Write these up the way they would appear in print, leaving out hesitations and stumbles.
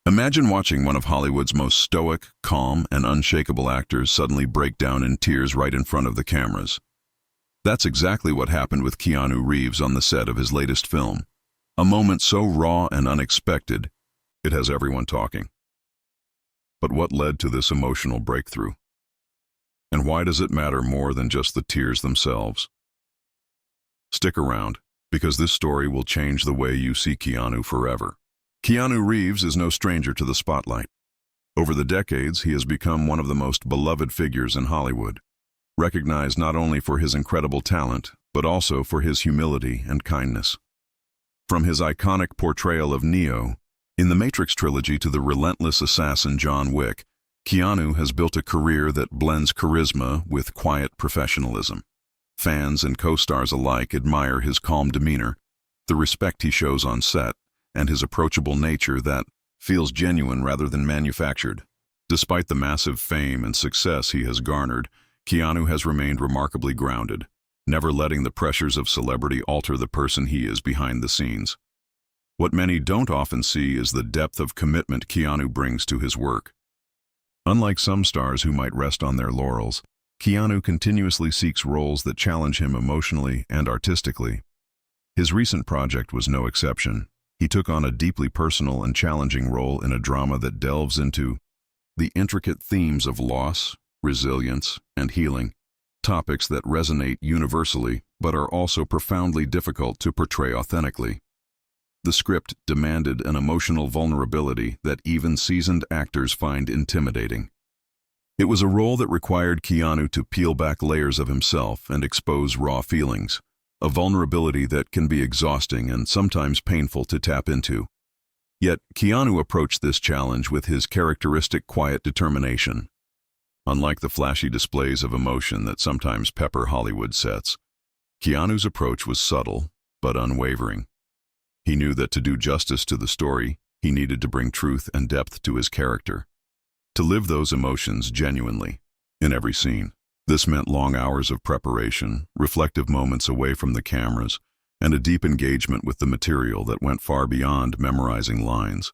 Imagine watching one of Hollywood's most stoic, calm, and unshakable actors suddenly break down in tears right in front of the cameras. That's exactly what happened with Keanu Reeves on the set of his latest film. A moment so raw and unexpected, it has everyone talking. But what led to this emotional breakthrough? And why does it matter more than just the tears themselves? Stick around, because this story will change the way you see Keanu forever. Keanu Reeves is no stranger to the spotlight. Over the decades, he has become one of the most beloved figures in Hollywood, recognized not only for his incredible talent, but also for his humility and kindness. From his iconic portrayal of Neo in the Matrix trilogy to the relentless assassin John Wick, Keanu has built a career that blends charisma with quiet professionalism. Fans and co-stars alike admire his calm demeanor, the respect he shows on set, and his approachable nature that feels genuine rather than manufactured. Despite the massive fame and success he has garnered, Keanu has remained remarkably grounded, never letting the pressures of celebrity alter the person he is behind the scenes. What many don't often see is the depth of commitment Keanu brings to his work. Unlike some stars who might rest on their laurels, Keanu continuously seeks roles that challenge him emotionally and artistically. His recent project was no exception. He took on a deeply personal and challenging role in a drama that delves into the intricate themes of loss, resilience, and healing, topics that resonate universally but are also profoundly difficult to portray authentically. The script demanded an emotional vulnerability that even seasoned actors find intimidating. It was a role that required Keanu to peel back layers of himself and expose raw feelings, a vulnerability that can be exhausting and sometimes painful to tap into. Yet, Keanu approached this challenge with his characteristic quiet determination. Unlike the flashy displays of emotion that sometimes pepper Hollywood sets, Keanu's approach was subtle but unwavering. He knew that to do justice to the story, he needed to bring truth and depth to his character, to live those emotions genuinely in every scene. This meant long hours of preparation, reflective moments away from the cameras, and a deep engagement with the material that went far beyond memorizing lines.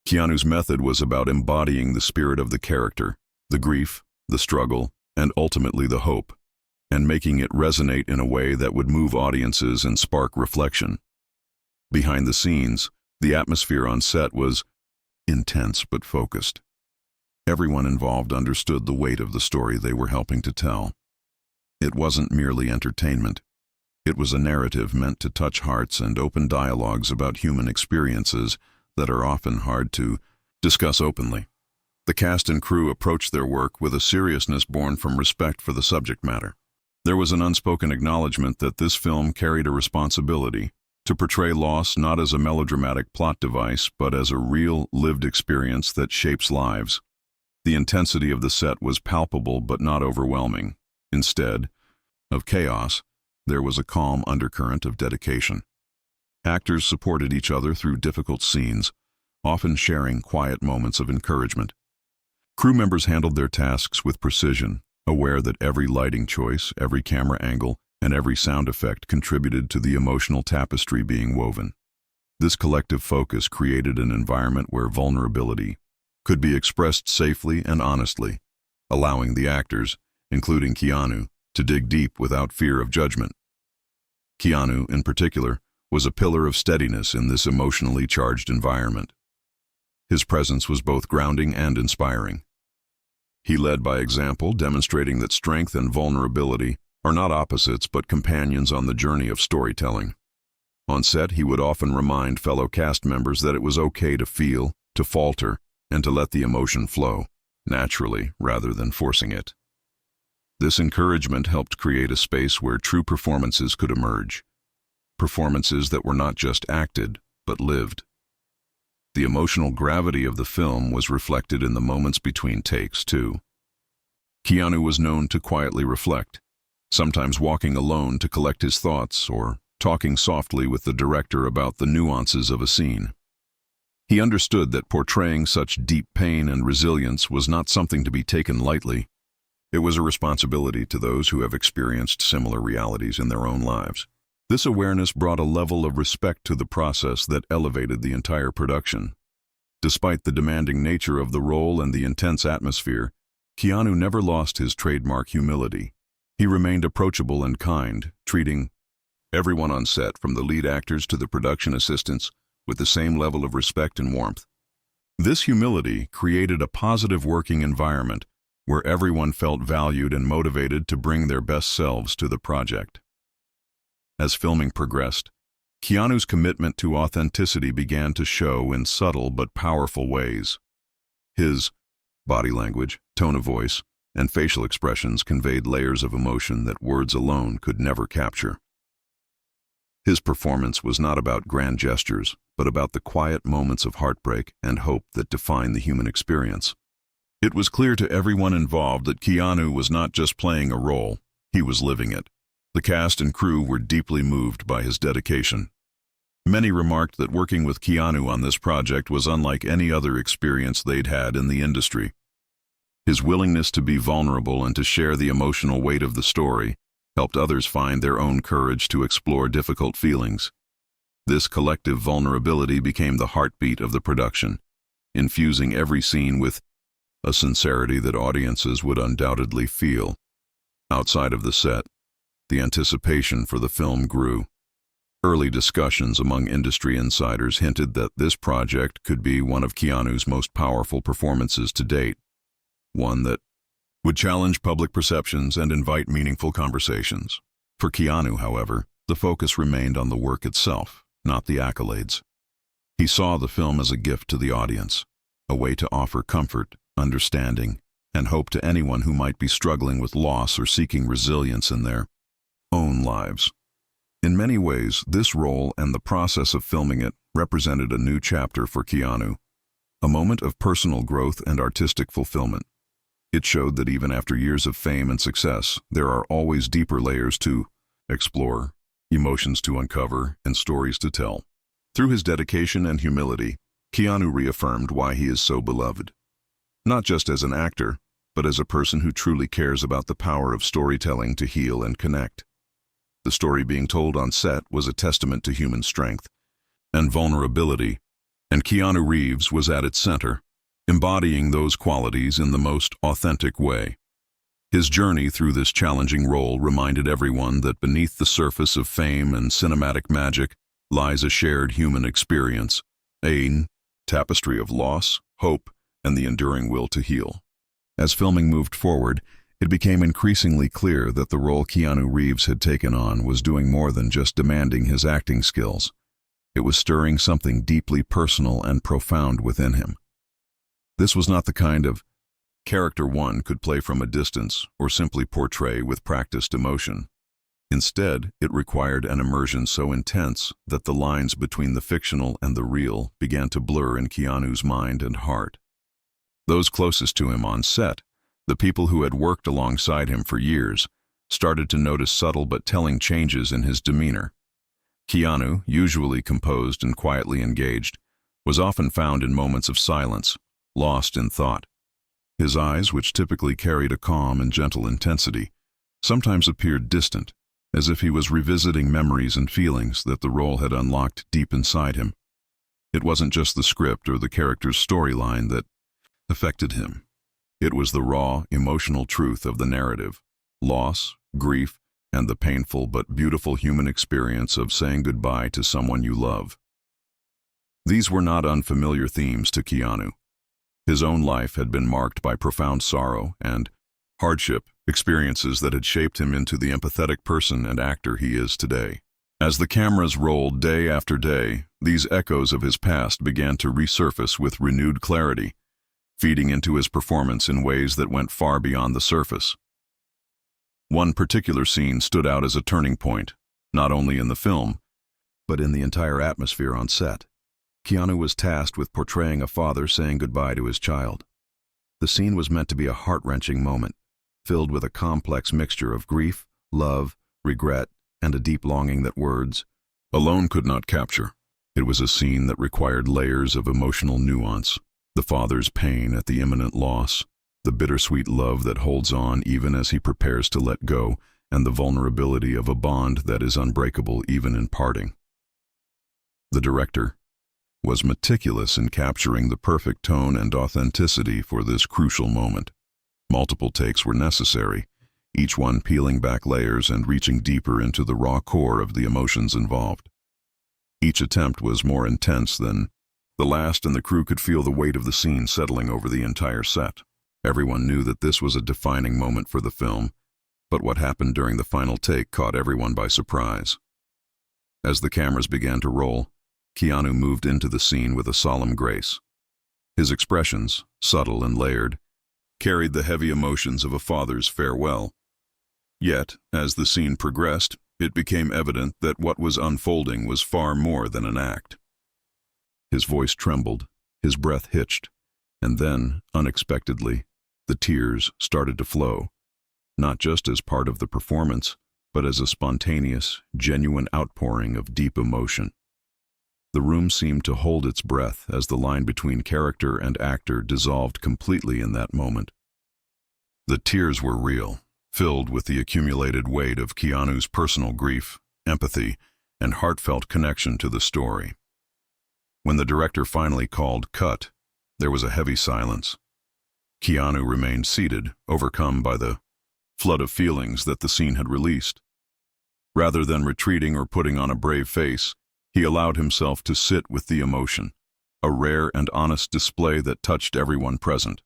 Keanu's method was about embodying the spirit of the character, the grief, the struggle, and ultimately the hope, and making it resonate in a way that would move audiences and spark reflection. Behind the scenes, the atmosphere on set was intense but focused. Everyone involved understood the weight of the story they were helping to tell. It wasn't merely entertainment. It was a narrative meant to touch hearts and open dialogues about human experiences that are often hard to discuss openly. The cast and crew approached their work with a seriousness born from respect for the subject matter. There was an unspoken acknowledgement that this film carried a responsibility to portray loss not as a melodramatic plot device, but as a real, lived experience that shapes lives. The intensity of the set was palpable but not overwhelming. Instead of chaos, there was a calm undercurrent of dedication. Actors supported each other through difficult scenes, often sharing quiet moments of encouragement. Crew members handled their tasks with precision, aware that every lighting choice, every camera angle, and every sound effect contributed to the emotional tapestry being woven. This collective focus created an environment where vulnerability could be expressed safely and honestly, allowing the actors, including Keanu, to dig deep without fear of judgment. Keanu, in particular, was a pillar of steadiness in this emotionally charged environment. His presence was both grounding and inspiring. He led by example, demonstrating that strength and vulnerability are not opposites but companions on the journey of storytelling. On set, he would often remind fellow cast members that it was okay to feel, to falter, and to let the emotion flow, naturally rather than forcing it. This encouragement helped create a space where true performances could emerge, performances that were not just acted, but lived. The emotional gravity of the film was reflected in the moments between takes, too. Keanu was known to quietly reflect, sometimes walking alone to collect his thoughts or talking softly with the director about the nuances of a scene. He understood that portraying such deep pain and resilience was not something to be taken lightly. It was a responsibility to those who have experienced similar realities in their own lives. This awareness brought a level of respect to the process that elevated the entire production. Despite the demanding nature of the role and the intense atmosphere, Keanu never lost his trademark humility. He remained approachable and kind, treating everyone on set, from the lead actors to the production assistants, with the same level of respect and warmth. This humility created a positive working environment where everyone felt valued and motivated to bring their best selves to the project. As filming progressed, Keanu's commitment to authenticity began to show in subtle but powerful ways. His body language, tone of voice, and facial expressions conveyed layers of emotion that words alone could never capture. His performance was not about grand gestures, but about the quiet moments of heartbreak and hope that define the human experience. It was clear to everyone involved that Keanu was not just playing a role, he was living it. The cast and crew were deeply moved by his dedication. Many remarked that working with Keanu on this project was unlike any other experience they'd had in the industry. His willingness to be vulnerable and to share the emotional weight of the story helped others find their own courage to explore difficult feelings. This collective vulnerability became the heartbeat of the production, infusing every scene with a sincerity that audiences would undoubtedly feel. Outside of the set, the anticipation for the film grew. Early discussions among industry insiders hinted that this project could be one of Keanu's most powerful performances to date, one that would challenge public perceptions and invite meaningful conversations. For Keanu, however, the focus remained on the work itself, not the accolades. He saw the film as a gift to the audience, a way to offer comfort, understanding, and hope to anyone who might be struggling with loss or seeking resilience in their own lives. In many ways, this role and the process of filming it represented a new chapter for Keanu, a moment of personal growth and artistic fulfillment. It showed that even after years of fame and success, there are always deeper layers to explore, emotions to uncover, and stories to tell. Through his dedication and humility, Keanu reaffirmed why he is so beloved. Not just as an actor, but as a person who truly cares about the power of storytelling to heal and connect. The story being told on set was a testament to human strength and vulnerability, and Keanu Reeves was at its center, embodying those qualities in the most authentic way. His journey through this challenging role reminded everyone that beneath the surface of fame and cinematic magic lies a shared human experience, a tapestry of loss, hope, and the enduring will to heal. As filming moved forward, it became increasingly clear that the role Keanu Reeves had taken on was doing more than just demanding his acting skills. It was stirring something deeply personal and profound within him. This was not the kind of character one could play from a distance or simply portray with practiced emotion. Instead, it required an immersion so intense that the lines between the fictional and the real began to blur in Keanu's mind and heart. Those closest to him on set, the people who had worked alongside him for years, started to notice subtle but telling changes in his demeanor. Keanu, usually composed and quietly engaged, was often found in moments of silence, lost in thought. His eyes, which typically carried a calm and gentle intensity, sometimes appeared distant, as if he was revisiting memories and feelings that the role had unlocked deep inside him. It wasn't just the script or the character's storyline that affected him. It was the raw, emotional truth of the narrative, loss, grief, and the painful but beautiful human experience of saying goodbye to someone you love. These were not unfamiliar themes to Keanu. His own life had been marked by profound sorrow and hardship, experiences that had shaped him into the empathetic person and actor he is today. As the cameras rolled day after day, these echoes of his past began to resurface with renewed clarity, feeding into his performance in ways that went far beyond the surface. One particular scene stood out as a turning point, not only in the film, but in the entire atmosphere on set. Keanu was tasked with portraying a father saying goodbye to his child. The scene was meant to be a heart-wrenching moment, filled with a complex mixture of grief, love, regret, and a deep longing that words alone could not capture. It was a scene that required layers of emotional nuance: the father's pain at the imminent loss, the bittersweet love that holds on even as he prepares to let go, and the vulnerability of a bond that is unbreakable even in parting. The director, was meticulous in capturing the perfect tone and authenticity for this crucial moment. Multiple takes were necessary, each one peeling back layers and reaching deeper into the raw core of the emotions involved. Each attempt was more intense than the last, and the crew could feel the weight of the scene settling over the entire set. Everyone knew that this was a defining moment for the film, but what happened during the final take caught everyone by surprise. As the cameras began to roll, Keanu moved into the scene with a solemn grace. His expressions, subtle and layered, carried the heavy emotions of a father's farewell. Yet, as the scene progressed, it became evident that what was unfolding was far more than an act. His voice trembled, his breath hitched, and then, unexpectedly, the tears started to flow, not just as part of the performance, but as a spontaneous, genuine outpouring of deep emotion. The room seemed to hold its breath as the line between character and actor dissolved completely in that moment. The tears were real, filled with the accumulated weight of Keanu's personal grief, empathy, and heartfelt connection to the story. When the director finally called cut, there was a heavy silence. Keanu remained seated, overcome by the flood of feelings that the scene had released. Rather than retreating or putting on a brave face, he allowed himself to sit with the emotion, a rare and honest display that touched everyone present.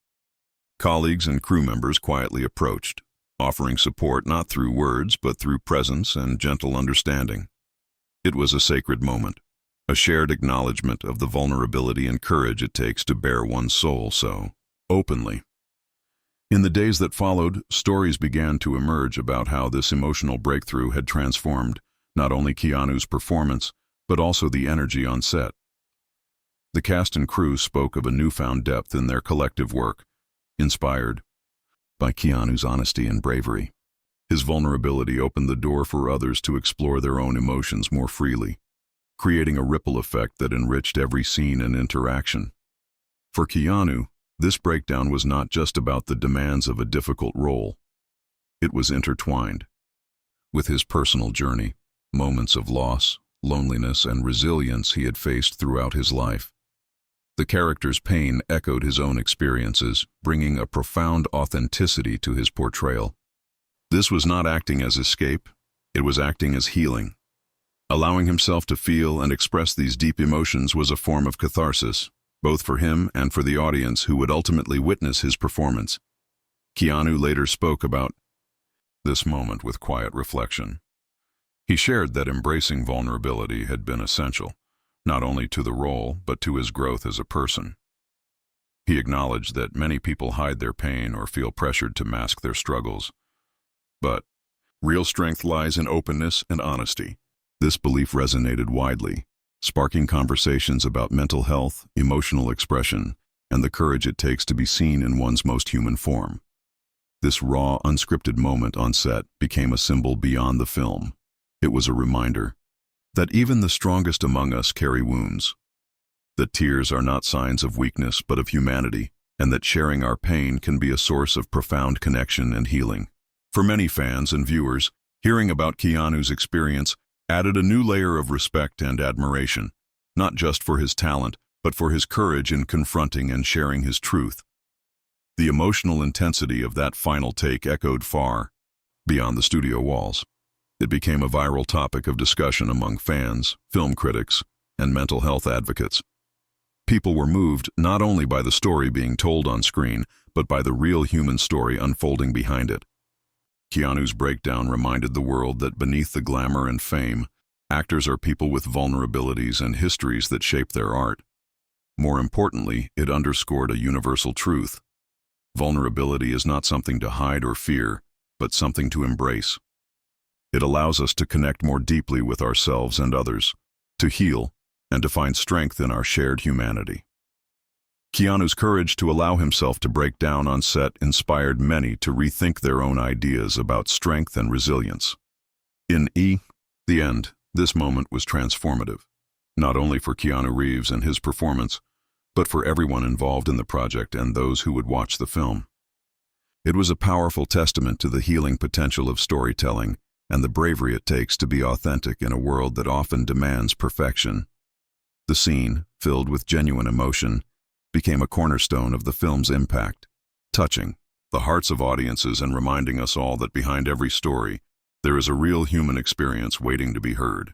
Colleagues and crew members quietly approached, offering support not through words but through presence and gentle understanding. It was a sacred moment, a shared acknowledgement of the vulnerability and courage it takes to bare one's soul so openly. In the days that followed, stories began to emerge about how this emotional breakthrough had transformed not only Keanu's performance, but also the energy on set. The cast and crew spoke of a newfound depth in their collective work, inspired by Keanu's honesty and bravery. His vulnerability opened the door for others to explore their own emotions more freely, creating a ripple effect that enriched every scene and interaction. For Keanu, this breakdown was not just about the demands of a difficult role. It was intertwined with his personal journey, moments of loss, loneliness, and resilience he had faced throughout his life. The character's pain echoed his own experiences, bringing a profound authenticity to his portrayal. This was not acting as escape, it was acting as healing. Allowing himself to feel and express these deep emotions was a form of catharsis, both for him and for the audience who would ultimately witness his performance. Keanu later spoke about this moment with quiet reflection. He shared that embracing vulnerability had been essential, not only to the role, but to his growth as a person. He acknowledged that many people hide their pain or feel pressured to mask their struggles. But real strength lies in openness and honesty. This belief resonated widely, sparking conversations about mental health, emotional expression, and the courage it takes to be seen in one's most human form. This raw, unscripted moment on set became a symbol beyond the film. It was a reminder that even the strongest among us carry wounds, that tears are not signs of weakness but of humanity, and that sharing our pain can be a source of profound connection and healing. For many fans and viewers, hearing about Keanu's experience added a new layer of respect and admiration, not just for his talent, but for his courage in confronting and sharing his truth. The emotional intensity of that final take echoed far beyond the studio walls. It became a viral topic of discussion among fans, film critics, and mental health advocates. People were moved not only by the story being told on screen, but by the real human story unfolding behind it. Keanu's breakdown reminded the world that beneath the glamour and fame, actors are people with vulnerabilities and histories that shape their art. More importantly, it underscored a universal truth. Vulnerability is not something to hide or fear, but something to embrace. It allows us to connect more deeply with ourselves and others, to heal, and to find strength in our shared humanity. Keanu's courage to allow himself to break down on set inspired many to rethink their own ideas about strength and resilience. In the end, this moment was transformative, not only for Keanu Reeves and his performance, but for everyone involved in the project and those who would watch the film. It was a powerful testament to the healing potential of storytelling and the bravery it takes to be authentic in a world that often demands perfection. The scene, filled with genuine emotion, became a cornerstone of the film's impact, touching the hearts of audiences and reminding us all that behind every story, there is a real human experience waiting to be heard.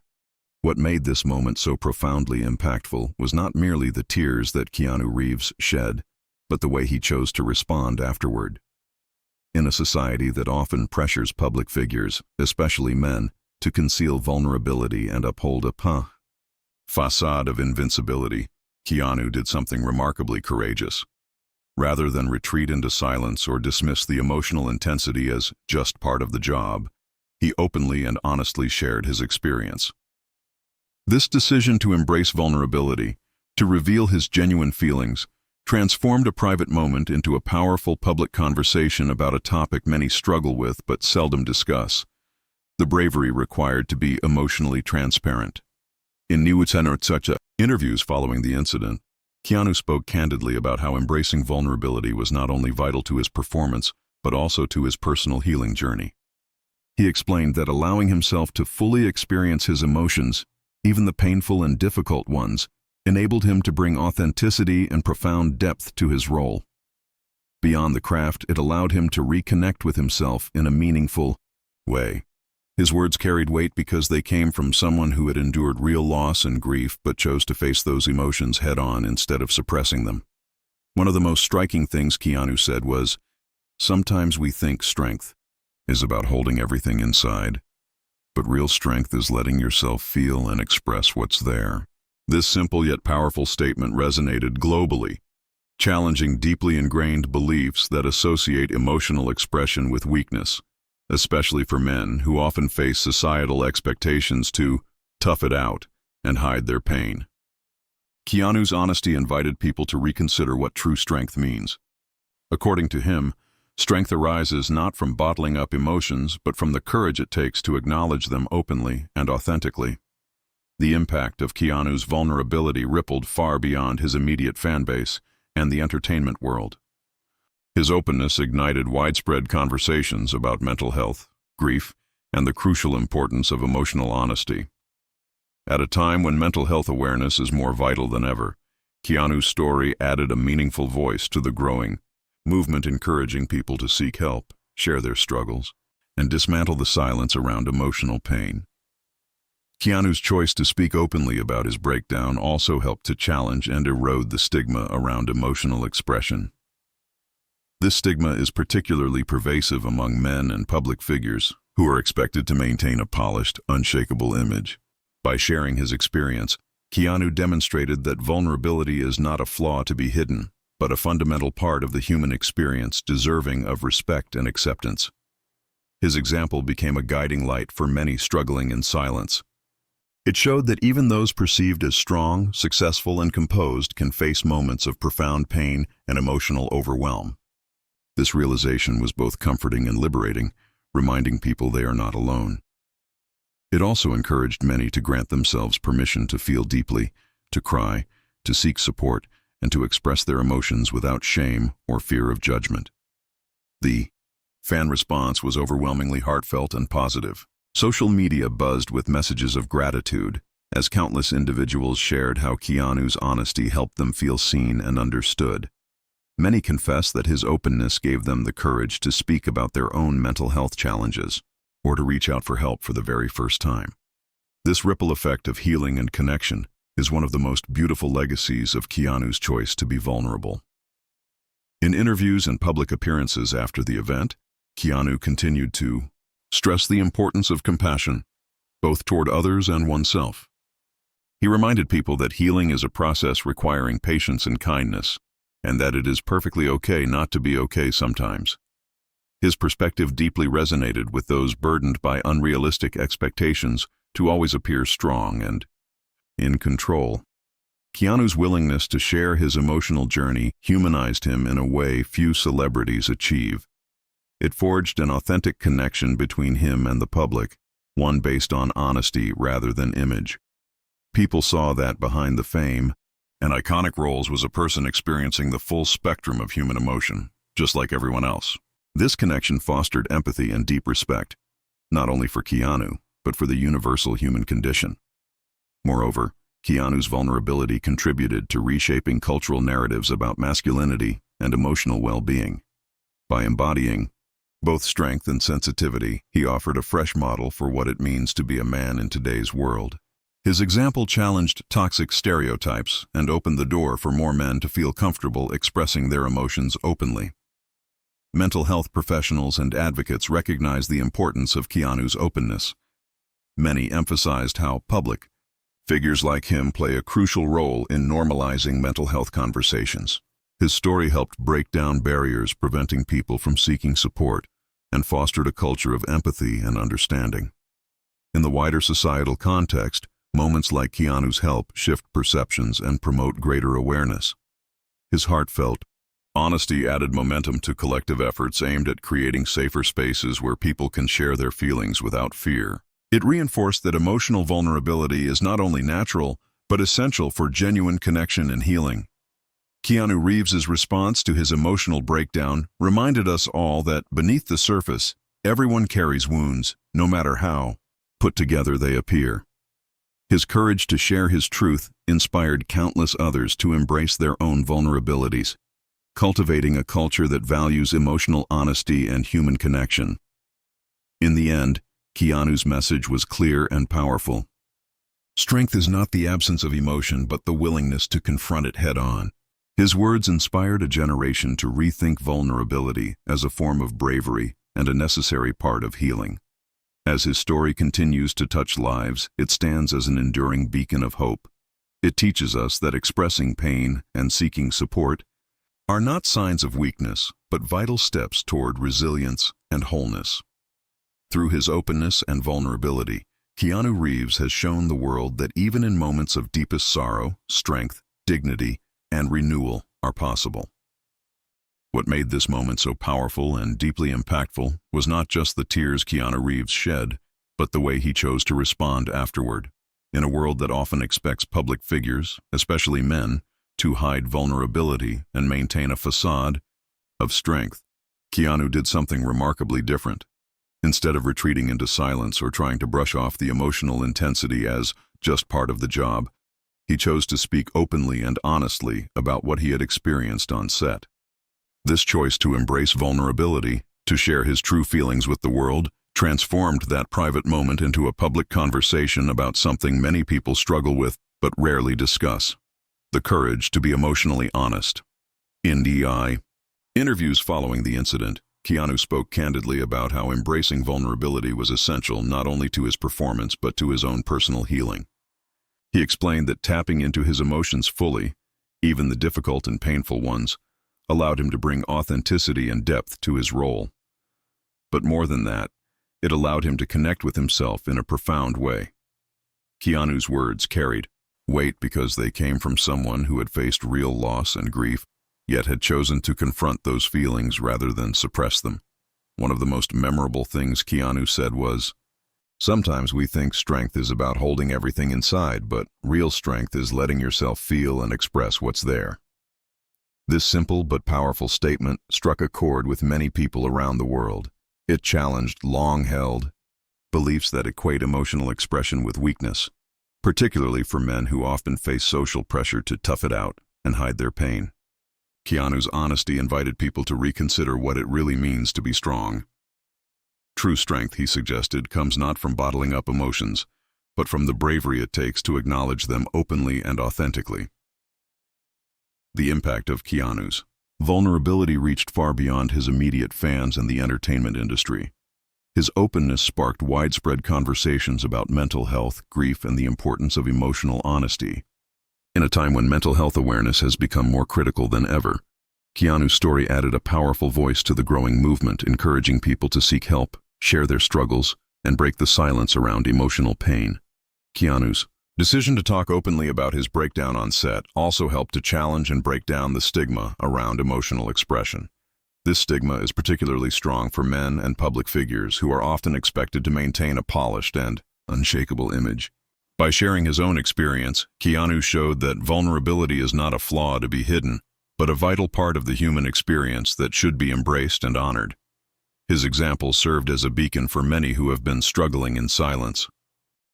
What made this moment so profoundly impactful was not merely the tears that Keanu Reeves shed, but the way he chose to respond afterward. In a society that often pressures public figures, especially men, to conceal vulnerability and uphold a facade of invincibility, Keanu did something remarkably courageous. Rather than retreat into silence or dismiss the emotional intensity as just part of the job, he openly and honestly shared his experience. This decision to embrace vulnerability, to reveal his genuine feelings, transformed a private moment into a powerful public conversation about a topic many struggle with but seldom discuss: the bravery required to be emotionally transparent. In interviews following the incident, Keanu spoke candidly about how embracing vulnerability was not only vital to his performance, but also to his personal healing journey. He explained that allowing himself to fully experience his emotions, even the painful and difficult ones, enabled him to bring authenticity and profound depth to his role. Beyond the craft, it allowed him to reconnect with himself in a meaningful way. His words carried weight because they came from someone who had endured real loss and grief but chose to face those emotions head-on instead of suppressing them. One of the most striking things Keanu said was, "Sometimes we think strength is about holding everything inside, but real strength is letting yourself feel and express what's there." This simple yet powerful statement resonated globally, challenging deeply ingrained beliefs that associate emotional expression with weakness, especially for men who often face societal expectations to tough it out and hide their pain. Keanu's honesty invited people to reconsider what true strength means. According to him, strength arises not from bottling up emotions, but from the courage it takes to acknowledge them openly and authentically. The impact of Keanu's vulnerability rippled far beyond his immediate fanbase and the entertainment world. His openness ignited widespread conversations about mental health, grief, and the crucial importance of emotional honesty. At a time when mental health awareness is more vital than ever, Keanu's story added a meaningful voice to the growing movement, encouraging people to seek help, share their struggles, and dismantle the silence around emotional pain. Keanu's choice to speak openly about his breakdown also helped to challenge and erode the stigma around emotional expression. This stigma is particularly pervasive among men and public figures who are expected to maintain a polished, unshakable image. By sharing his experience, Keanu demonstrated that vulnerability is not a flaw to be hidden, but a fundamental part of the human experience deserving of respect and acceptance. His example became a guiding light for many struggling in silence. It showed that even those perceived as strong, successful, and composed can face moments of profound pain and emotional overwhelm. This realization was both comforting and liberating, reminding people they are not alone. It also encouraged many to grant themselves permission to feel deeply, to cry, to seek support, and to express their emotions without shame or fear of judgment. The fan response was overwhelmingly heartfelt and positive. Social media buzzed with messages of gratitude, as countless individuals shared how Keanu's honesty helped them feel seen and understood. Many confess that his openness gave them the courage to speak about their own mental health challenges, or to reach out for help for the very first time. This ripple effect of healing and connection is one of the most beautiful legacies of Keanu's choice to be vulnerable. In interviews and public appearances after the event, Keanu continued to stress the importance of compassion, both toward others and oneself. He reminded people that healing is a process requiring patience and kindness, and that it is perfectly okay not to be okay sometimes. His perspective deeply resonated with those burdened by unrealistic expectations to always appear strong and in control. Keanu's willingness to share his emotional journey humanized him in a way few celebrities achieve. It forged an authentic connection between him and the public, one based on honesty rather than image. People saw that behind the fame and iconic roles was a person experiencing the full spectrum of human emotion, just like everyone else. This connection fostered empathy and deep respect, not only for Keanu, but for the universal human condition. Moreover, Keanu's vulnerability contributed to reshaping cultural narratives about masculinity and emotional well-being. By embodying both strength and sensitivity, he offered a fresh model for what it means to be a man in today's world. His example challenged toxic stereotypes and opened the door for more men to feel comfortable expressing their emotions openly. Mental health professionals and advocates recognized the importance of Keanu's openness. Many emphasized how public figures like him play a crucial role in normalizing mental health conversations. His story helped break down barriers preventing people from seeking support and fostered a culture of empathy and understanding. In the wider societal context, moments like Keanu's help shift perceptions and promote greater awareness. His heartfelt honesty added momentum to collective efforts aimed at creating safer spaces where people can share their feelings without fear. It reinforced that emotional vulnerability is not only natural, but essential for genuine connection and healing. Keanu Reeves' response to his emotional breakdown reminded us all that beneath the surface, everyone carries wounds, no matter how put together they appear. His courage to share his truth inspired countless others to embrace their own vulnerabilities, cultivating a culture that values emotional honesty and human connection. In the end, Keanu's message was clear and powerful. Strength is not the absence of emotion, but the willingness to confront it head-on. His words inspired a generation to rethink vulnerability as a form of bravery and a necessary part of healing. As his story continues to touch lives, it stands as an enduring beacon of hope. It teaches us that expressing pain and seeking support are not signs of weakness, but vital steps toward resilience and wholeness. Through his openness and vulnerability, Keanu Reeves has shown the world that even in moments of deepest sorrow, strength, dignity, and renewal are possible. What made this moment so powerful and deeply impactful was not just the tears Keanu Reeves shed, but the way he chose to respond afterward. In a world that often expects public figures, especially men, to hide vulnerability and maintain a facade of strength, Keanu did something remarkably different. Instead of retreating into silence or trying to brush off the emotional intensity as just part of the job, he chose to speak openly and honestly about what he had experienced on set. This choice to embrace vulnerability, to share his true feelings with the world, transformed that private moment into a public conversation about something many people struggle with but rarely discuss: the courage to be emotionally honest. In the interviews following the incident, Keanu spoke candidly about how embracing vulnerability was essential not only to his performance but to his own personal healing. He explained that tapping into his emotions fully, even the difficult and painful ones, allowed him to bring authenticity and depth to his role. But more than that, it allowed him to connect with himself in a profound way. Keanu's words carried weight because they came from someone who had faced real loss and grief, yet had chosen to confront those feelings rather than suppress them. One of the most memorable things Keanu said was, "Sometimes we think strength is about holding everything inside, but real strength is letting yourself feel and express what's there." This simple but powerful statement struck a chord with many people around the world. It challenged long-held beliefs that equate emotional expression with weakness, particularly for men who often face social pressure to tough it out and hide their pain. Keanu's honesty invited people to reconsider what it really means to be strong. True strength, he suggested, comes not from bottling up emotions, but from the bravery it takes to acknowledge them openly and authentically. The impact of Keanu's vulnerability reached far beyond his immediate fans and the entertainment industry. His openness sparked widespread conversations about mental health, grief, and the importance of emotional honesty. In a time when mental health awareness has become more critical than ever, Keanu's story added a powerful voice to the growing movement, encouraging people to seek help, share their struggles, and break the silence around emotional pain. Keanu's decision to talk openly about his breakdown on set also helped to challenge and break down the stigma around emotional expression. This stigma is particularly strong for men and public figures who are often expected to maintain a polished and unshakable image. By sharing his own experience, Keanu showed that vulnerability is not a flaw to be hidden, but a vital part of the human experience that should be embraced and honored. His example served as a beacon for many who have been struggling in silence.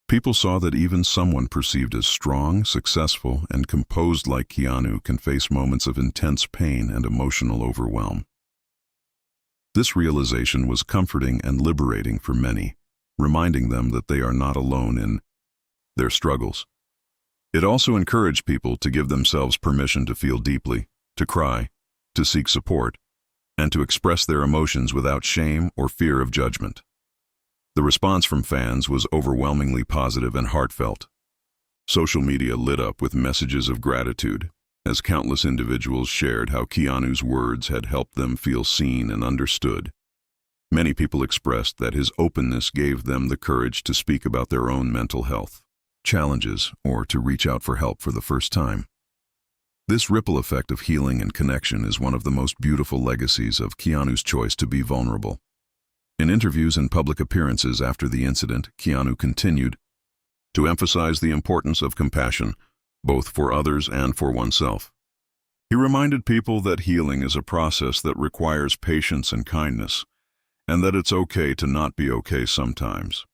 People saw that even someone perceived as strong, successful, and composed like Keanu can face moments of intense pain and emotional overwhelm. This realization was comforting and liberating for many, reminding them that they are not alone in their struggles. It also encouraged people to give themselves permission to feel deeply, to cry, to seek support, and to express their emotions without shame or fear of judgment. The response from fans was overwhelmingly positive and heartfelt. Social media lit up with messages of gratitude, as countless individuals shared how Keanu's words had helped them feel seen and understood. Many people expressed that his openness gave them the courage to speak about their own mental health challenges or to reach out for help for the first time. This ripple effect of healing and connection is one of the most beautiful legacies of Keanu's choice to be vulnerable. In interviews and public appearances after the incident, Keanu continued to emphasize the importance of compassion, both for others and for oneself. He reminded people that healing is a process that requires patience and kindness, and that it's okay to not be okay sometimes.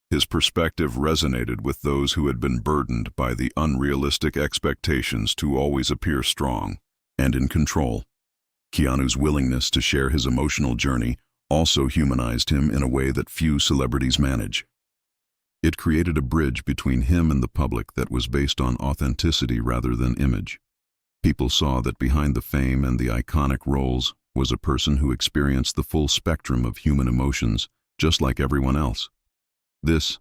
His perspective resonated with those who had been burdened by the unrealistic expectations to always appear strong and in control. Keanu's willingness to share his emotional journey also humanized him in a way that few celebrities manage. It created a bridge between him and the public that was based on authenticity rather than image. People saw that behind the fame and the iconic roles was a person who experienced the full spectrum of human emotions, just like everyone else. This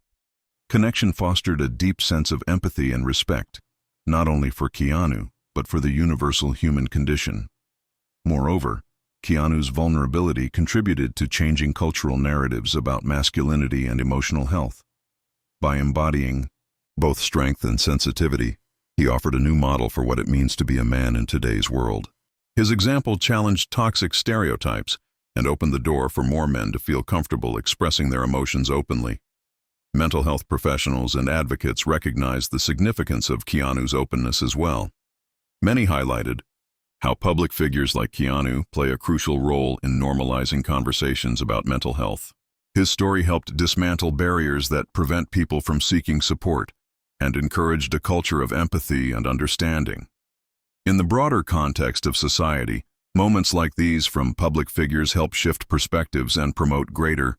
connection fostered a deep sense of empathy and respect, not only for Keanu, but for the universal human condition. Moreover, Keanu's vulnerability contributed to changing cultural narratives about masculinity and emotional health. By embodying both strength and sensitivity, he offered a new model for what it means to be a man in today's world. His example challenged toxic stereotypes and opened the door for more men to feel comfortable expressing their emotions openly. Mental health professionals and advocates recognized the significance of Keanu's openness as well. Many highlighted how public figures like Keanu play a crucial role in normalizing conversations about mental health. His story helped dismantle barriers that prevent people from seeking support and encouraged a culture of empathy and understanding. In the broader context of society, moments like these from public figures help shift perspectives and promote greater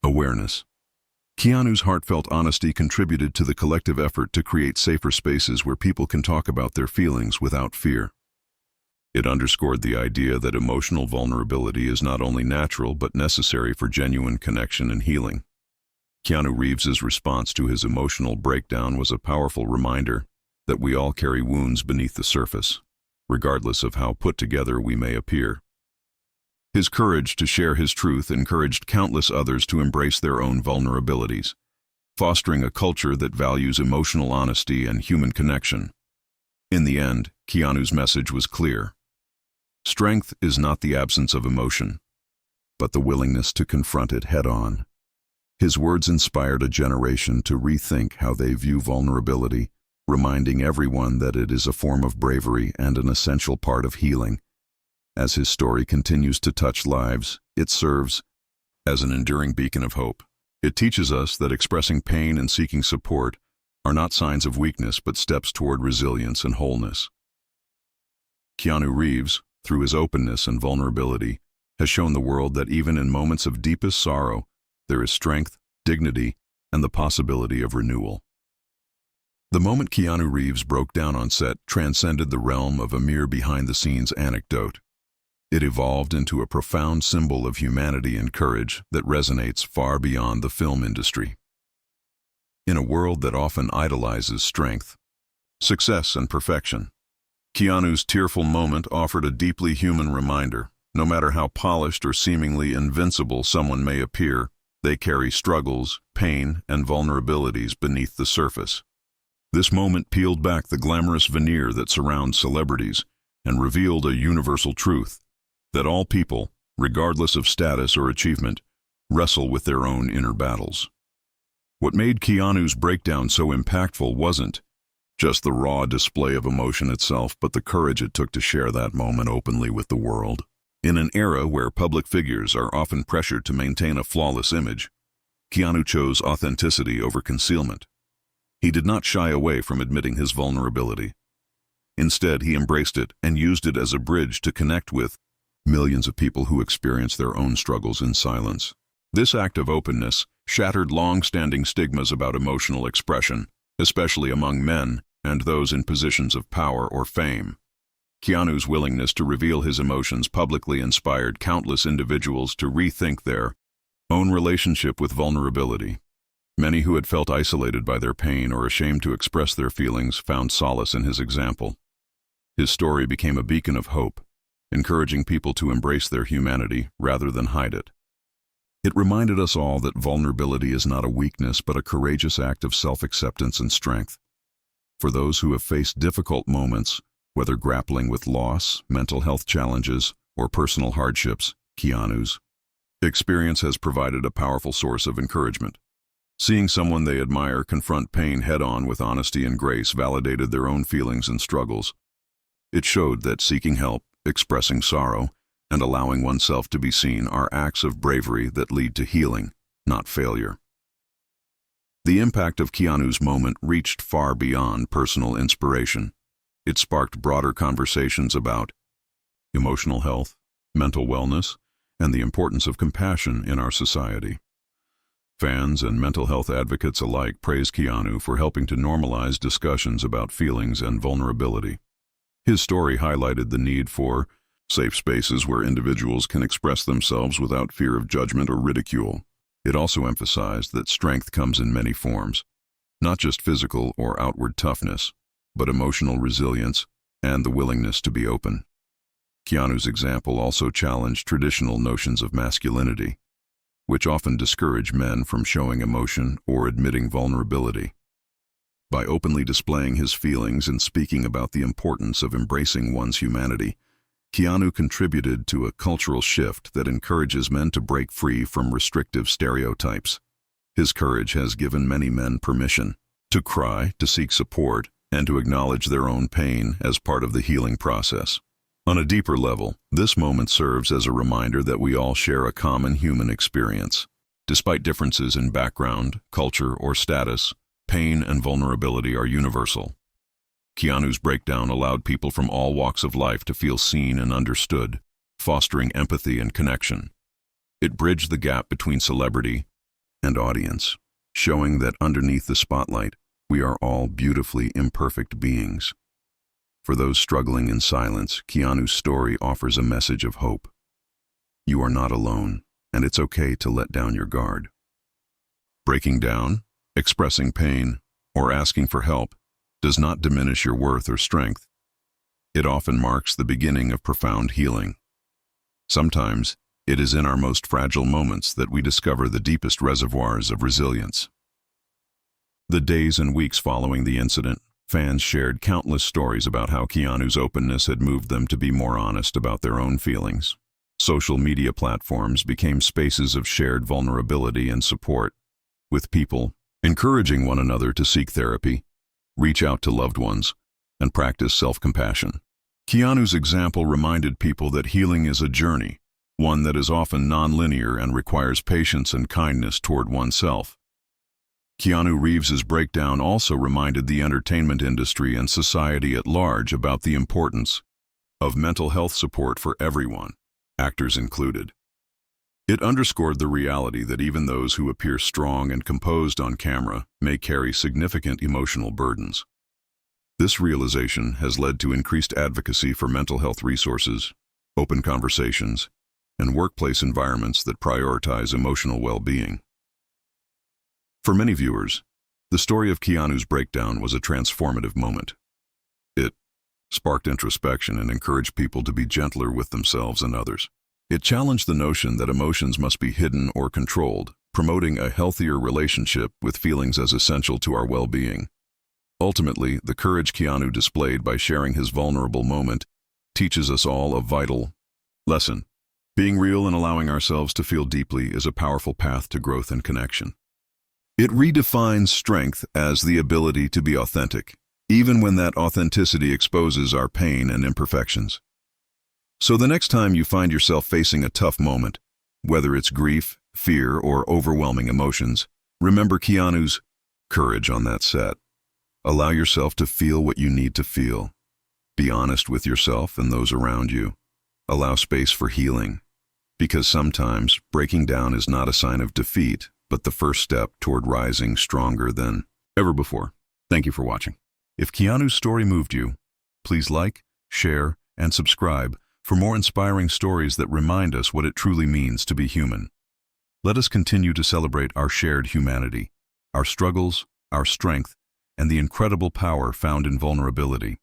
awareness. Keanu's heartfelt honesty contributed to the collective effort to create safer spaces where people can talk about their feelings without fear. It underscored the idea that emotional vulnerability is not only natural but necessary for genuine connection and healing. Keanu Reeves's response to his emotional breakdown was a powerful reminder that we all carry wounds beneath the surface, regardless of how put together we may appear. His courage to share his truth encouraged countless others to embrace their own vulnerabilities, fostering a culture that values emotional honesty and human connection. In the end, Keanu's message was clear. Strength is not the absence of emotion, but the willingness to confront it head-on. His words inspired a generation to rethink how they view vulnerability, reminding everyone that it is a form of bravery and an essential part of healing. As his story continues to touch lives, it serves as an enduring beacon of hope. It teaches us that expressing pain and seeking support are not signs of weakness but steps toward resilience and wholeness. Keanu Reeves, through his openness and vulnerability, has shown the world that even in moments of deepest sorrow, there is strength, dignity, and the possibility of renewal. The moment Keanu Reeves broke down on set transcended the realm of a mere behind-the-scenes anecdote. It evolved into a profound symbol of humanity and courage that resonates far beyond the film industry. In a world that often idolizes strength, success, and perfection, Keanu's tearful moment offered a deeply human reminder. No matter how polished or seemingly invincible someone may appear, they carry struggles, pain, and vulnerabilities beneath the surface. This moment peeled back the glamorous veneer that surrounds celebrities and revealed a universal truth: that all people, regardless of status or achievement, wrestle with their own inner battles. What made Keanu's breakdown so impactful wasn't just the raw display of emotion itself, but the courage it took to share that moment openly with the world. In an era where public figures are often pressured to maintain a flawless image, Keanu chose authenticity over concealment. He did not shy away from admitting his vulnerability. Instead, he embraced it and used it as a bridge to connect with millions of people who experience their own struggles in silence. This act of openness shattered long-standing stigmas about emotional expression, especially among men and those in positions of power or fame. Keanu's willingness to reveal his emotions publicly inspired countless individuals to rethink their own relationship with vulnerability. Many who had felt isolated by their pain or ashamed to express their feelings found solace in his example. His story became a beacon of hope, encouraging people to embrace their humanity rather than hide it. It reminded us all that vulnerability is not a weakness but a courageous act of self-acceptance and strength. For those who have faced difficult moments, whether grappling with loss, mental health challenges, or personal hardships, Keanu's experience has provided a powerful source of encouragement. Seeing someone they admire confront pain head-on with honesty and grace validated their own feelings and struggles. It showed that seeking help, expressing sorrow, and allowing oneself to be seen are acts of bravery that lead to healing, not failure. The impact of Keanu's moment reached far beyond personal inspiration. It sparked broader conversations about emotional health, mental wellness, and the importance of compassion in our society. Fans and mental health advocates alike praise Keanu for helping to normalize discussions about feelings and vulnerability. His story highlighted the need for safe spaces where individuals can express themselves without fear of judgment or ridicule. It also emphasized that strength comes in many forms, not just physical or outward toughness, but emotional resilience and the willingness to be open. Keanu's example also challenged traditional notions of masculinity, which often discourage men from showing emotion or admitting vulnerability. By openly displaying his feelings and speaking about the importance of embracing one's humanity, Keanu contributed to a cultural shift that encourages men to break free from restrictive stereotypes. His courage has given many men permission to cry, to seek support, and to acknowledge their own pain as part of the healing process. On a deeper level, this moment serves as a reminder that we all share a common human experience. Despite differences in background, culture, or status, pain and vulnerability are universal. Keanu's breakdown allowed people from all walks of life to feel seen and understood, fostering empathy and connection. It bridged the gap between celebrity and audience, showing that underneath the spotlight, we are all beautifully imperfect beings. For those struggling in silence, Keanu's story offers a message of hope. You are not alone, and it's okay to let down your guard. Breaking down, expressing pain, or asking for help does not diminish your worth or strength. It often marks the beginning of profound healing. Sometimes, it is in our most fragile moments that we discover the deepest reservoirs of resilience. The days and weeks following the incident, fans shared countless stories about how Keanu's openness had moved them to be more honest about their own feelings. Social media platforms became spaces of shared vulnerability and support, with people encouraging one another to seek therapy, reach out to loved ones, and practice self-compassion. Keanu's example reminded people that healing is a journey, one that is often non-linear and requires patience and kindness toward oneself. Keanu Reeves's breakdown also reminded the entertainment industry and society at large about the importance of mental health support for everyone, actors included. It underscored the reality that even those who appear strong and composed on camera may carry significant emotional burdens. This realization has led to increased advocacy for mental health resources, open conversations, and workplace environments that prioritize emotional well-being. For many viewers, the story of Keanu's breakdown was a transformative moment. It sparked introspection and encouraged people to be gentler with themselves and others. It challenged the notion that emotions must be hidden or controlled, promoting a healthier relationship with feelings as essential to our well-being. Ultimately, the courage Keanu displayed by sharing his vulnerable moment teaches us all a vital lesson. Being real and allowing ourselves to feel deeply is a powerful path to growth and connection. It redefines strength as the ability to be authentic, even when that authenticity exposes our pain and imperfections. So the next time you find yourself facing a tough moment, whether it's grief, fear, or overwhelming emotions, remember Keanu's courage on that set. Allow yourself to feel what you need to feel. Be honest with yourself and those around you. Allow space for healing. Because sometimes breaking down is not a sign of defeat, but the first step toward rising stronger than ever before. Thank you for watching. If Keanu's story moved you, please like, share, and subscribe for more inspiring stories that remind us what it truly means to be human. Let us continue to celebrate our shared humanity, our struggles, our strength, and the incredible power found in vulnerability.